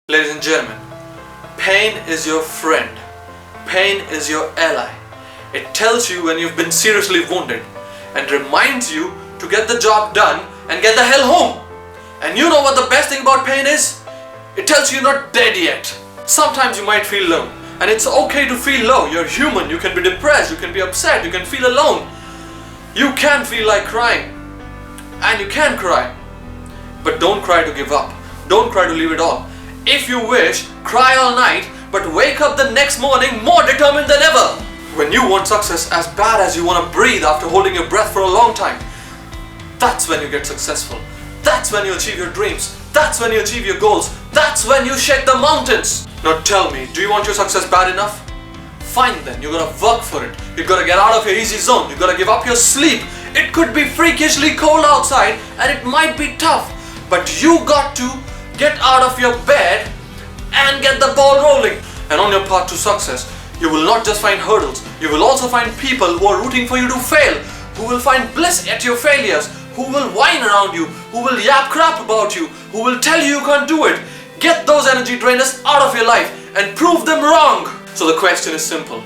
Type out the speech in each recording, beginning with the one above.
Ladies and gentlemen, pain is your friend. Pain is your ally. It tells you when you've been seriously wounded and reminds you to get the job done and get the hell home. And you know what the best thing about pain is? It tells you you're not dead yet. Sometimes you might feel low, and it's okay to feel low. You're human. You can be depressed, you can be upset, you can feel alone. You can feel like crying, and you can cry. But don't cry to give up. Don't cry to leave it all. If you wish, cry all night, but wake up the next morning more determined than ever. When you want success as bad as you want to breathe after holding your breath for a long time, that's when you get successful. That's when you achieve your dreams. That's when you achieve your goals. That's when you shake the mountains. Now tell me, do you want your success bad enough? Fine then, you gotta work for it. You gotta get out of your easy zone. You gotta give up your sleep. It could be freakishly cold outside and it might be tough, but you got to get out of your bed and get the ball rolling. And on your path to success, you will not just find hurdles, you will also find people who are rooting for you to fail, who will find bliss at your failures, who will whine around you, who will yap crap about you, who will tell you you can't do it. Get those energy drainers out of your life and prove them wrong. So the question is simple.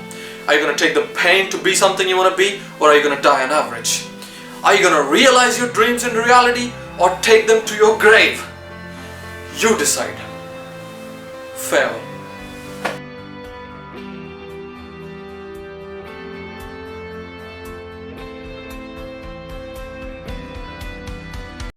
Are you going to take the pain to be something you want to be, or are you going to die on average? Are you going to realize your dreams in reality, or take them to your grave? You decide. Farewell.